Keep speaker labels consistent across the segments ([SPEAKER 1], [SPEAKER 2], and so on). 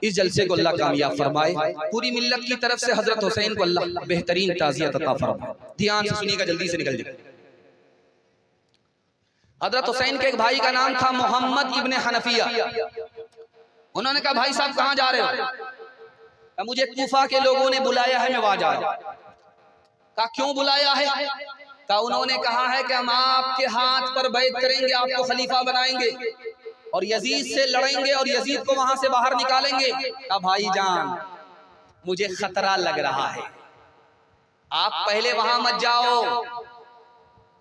[SPEAKER 1] इस जलसे को अल्लाह कामयाब फरमाए। पूरी मिल्लत की तरफ से हजरत हुसैन को अल्लाह बेहतरीन ताज़ियत अता फरमाए। ध्यान से सुनिएगा, जल्दी से निकल जाए। हजरत हुसैन के एक भाई का नाम था मोहम्मद इब्ने हनफिया। उन्होंने कहा भाई साहब कहाँ जा रहे हो? मुझे कूफा के लोगों ने बुलाया है, मैं वहां जा रहा हूं। कहा क्यों बुलाया है? कहा उन्होंने कहा है कि हम आपके हाथ पर बैत करेंगे, आपको खलीफा बनाएंगे और यजीद से लड़ेंगे और यजीद को वहां से बाहर निकालेंगे। कहा भाईजान मुझे खतरा लग रहा है, आप पहले वहां मत जाओ।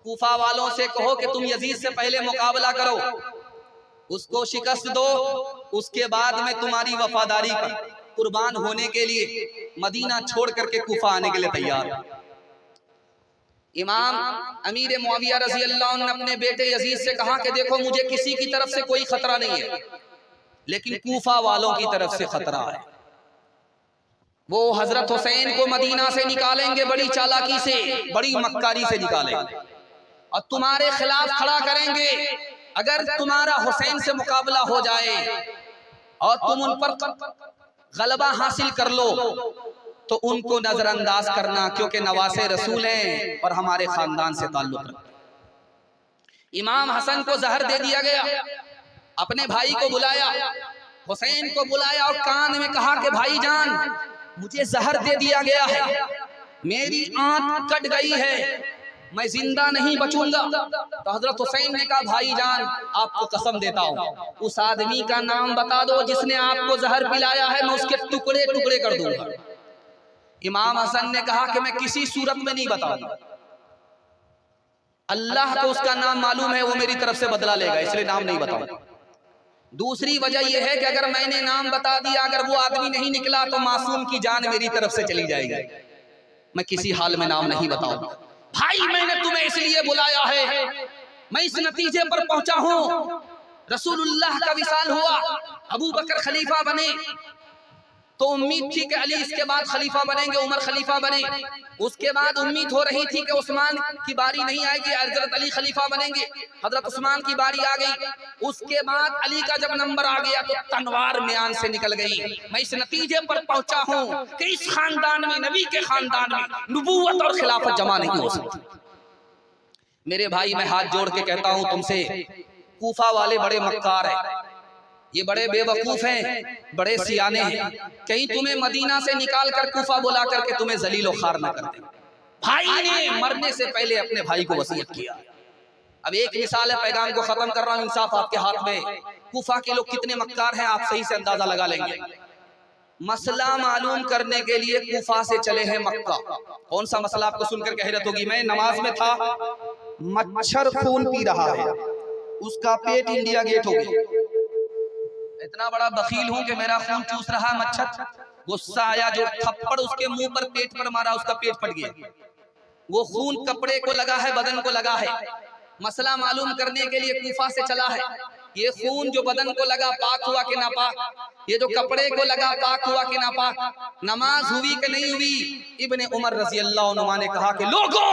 [SPEAKER 1] कूफा वालों से कहो कि तुम यजीद से पहले मुकाबला करो, उसको शिकस्त दो, उसके बाद में तुम्हारी वफादारी पर कुर्बान होने के लिए मदीना छोड़ करके कूफा आने के लिए तैयार। इमाम अमीर मुआविया रज़ी अल्लाह अन्हु ने अपने बेटे यजीद से कहा कि देखो मुझे किसी की तरफ से कोई खतरा नहीं है, लेकिन कूफा वालों की तरफ से खतरा है। वो हजरत हुसैन को मदीना से निकालेंगे बड़ी चालाकी से, बड़ी मक्कारी से निकालेंगे और तुम्हारे खिलाफ खड़ा करेंगे। अगर तुम्हारा हुसैन से मुकाबला हो जाए और तुम उन पर गलबा हासिल कर लो तो उनको नजरअंदाज करना, क्योंकि नवासे रसूल हैं और हमारे खानदान से ताल्लुक रखते। इमाम हसन को जहर दे दिया गया। अपने भाई को बुलाया, हुसैन को बुलाया और कान में कहा कि भाईजान मुझे जहर दे दिया गया है, मेरी आंख कट गई है, मैं जिंदा नहीं बचूंगा। तो हजरत हुसैन ने कहा भाईजान आपको कसम देता हूँ, उस आदमी का नाम बता दो जिसने आपको जहर पिलाया है, मैं उसके टुकड़े टुकड़े कर दूंगा। इमाम हसन ने कहा कि मैं किसी सूरत में नहीं बताऊंगा, अल्लाह को उसका नाम मालूम है, वो मेरी तरफ से बदला लेगा, इसलिए नाम नहीं बताऊंगा। दूसरी वजह यह है कि अगर मैंने नाम बता दिया, अगर वो आदमी नहीं निकला तो मासूम की जान मेरी तरफ से चली जाएगी, मैं किसी हाल में नाम नहीं बताऊंगा। भाई मैंने तुम्हें इसलिए बुलाया है, मैं इस नतीजे पर पहुंचा हूं, रसूलुल्लाह का विसाल हुआ, अबू बकर खलीफा बने तो उम्मीद थी कि अली इसके बाद खलीफा बनेंगे, उमर खलीफा बने। उसके बाद उम्मीद हो रही थी कि उस्मान की बारी नहीं आएगी, हजरत अली खलीफा बनेंगे, हजरत उस्मान की बारी आ गई। उसके बाद अली का जब नंबर आ गया तो तलवार म्यान से निकल गई। मैं इस नतीजे पर पहुंचा हूं कि इस खानदान में, नबी के खानदान में नबूवत और खिलाफत जमा नहीं हो सकती। मेरे भाई मैं हाथ जोड़ के कहता हूं तुमसे, कूफा वाले बड़े मक्कार हैं, ये बड़े बेवकूफ हैं, बड़े सियाने हैं, कहीं तुम्हें मदीना से निकाल कर कूफा बुला करके तुम्हें जलील खार न कर दे। भाई ने मरने से पहले अपने भाई को वसीयत किया। अब एक मिसाल है, पैगाम को खत्म कर रहा हूं, इंसाफ आपके हाथ में। कूफा के लोग कितने मक्कार हैं आप सही से अंदाजा लगा लेंगे। मसला मालूम करने के लिए कूफा से चले हैं मक्का। कौन सा मसला आपको सुनकर हैरत होगी। मैं नमाज में था, मच्छर खून पी रहा है, उसका पेट इंडिया गेट हो गया। इतना बड़ा बखील हूं कि मेरा खून चूस रहा मच्छर। गुस्सा आया, जो थप्पड़ उसके मुंह पर पेट पर मारा उसका पेट फट गया। वो खून कपड़े को लगा है, बदन को लगा है। मसला मालूम करने के लिए कूफा से चला है। ये खून जो बदन को लगा पाक हुआ कि नापाक, ये जो कपड़े को लगा पाक हुआ कि नापाक, नमाज हुई कि नहीं हुई। इब्ने उमर रज़ी अल्लाह अन्हुमा ने कहा कि लोगों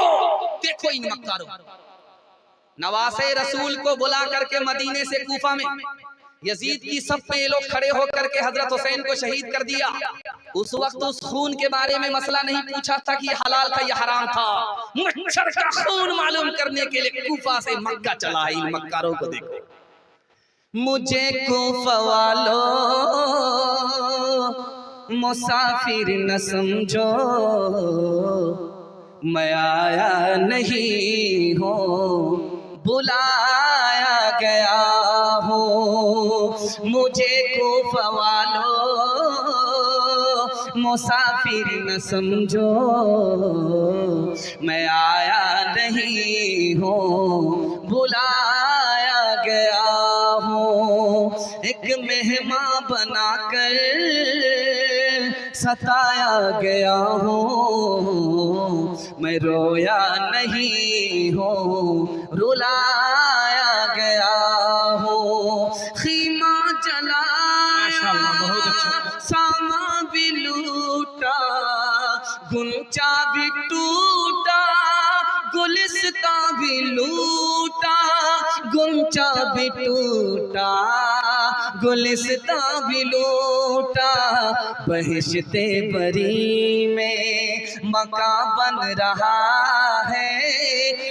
[SPEAKER 1] देखो इन मक्कारों, नवासे रसूल को बुला करके मदीने से कूफा में यजीद की सब पे ये लोग खड़े होकर के हजरत हुसैन को शहीद कर दिया। उस वक्त उस खून के बारे में मसला नहीं पूछा था कि ये हलाल था या हराम था। मच्छर का खून मालूम करने के लिए कूफा से मक्का चला है। इन मक्कारों को देखो। मुझे कूफा वालों मुसाफिर न समझो, मैं आया नहीं हूँ बुलाया गया हूँ। मुझे कूफा वालों मुसाफिर न समझो, मैं आया नहीं हूँ बुलाया गया हूँ। एक मेहमान बनाकर सताया गया हूँ, मैं रोया नहीं हूँ रुलाया गया हूँ। खीमा जलाया सामा भी लूटा, गुंचा भी टूटा, गुलिस्ता भी लूटा, गुंचा भी टूटा, गुलिस्ता भी लूटा, बहिश्ते बरी में मकान बन रहा है।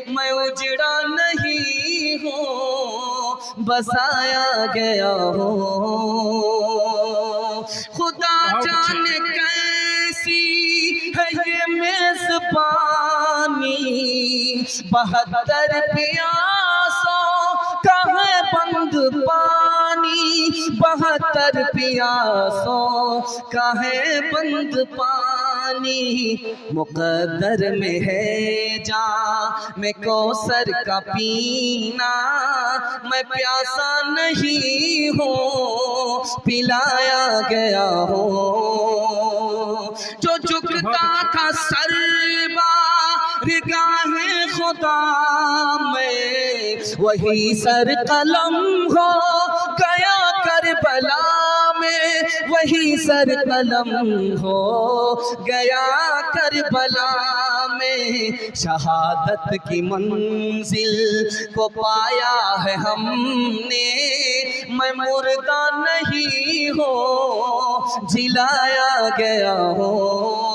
[SPEAKER 1] मैं उजड़ा नहीं हूँ, बसाया गया हूँ। खुदा जाने कैसी है ये मेज़बानी, 72 प्यासों का है बंद पानी, 72 प्यासों का है बंद पानी। मुक़द्दर में है जां मैं कौसर का पीना, मैं प्यासा नहीं हूँ, पिलाया गया हूँ। जो झुकता था सरबा रिगाहे खुदा में, वही सर कलम हो गया करबला में, वही सर कलम हो गया करबला में। शहादत की मंजिल को पाया है हमने, मैं मुर्दा नहीं हूँ, जिलाया गया हूँ।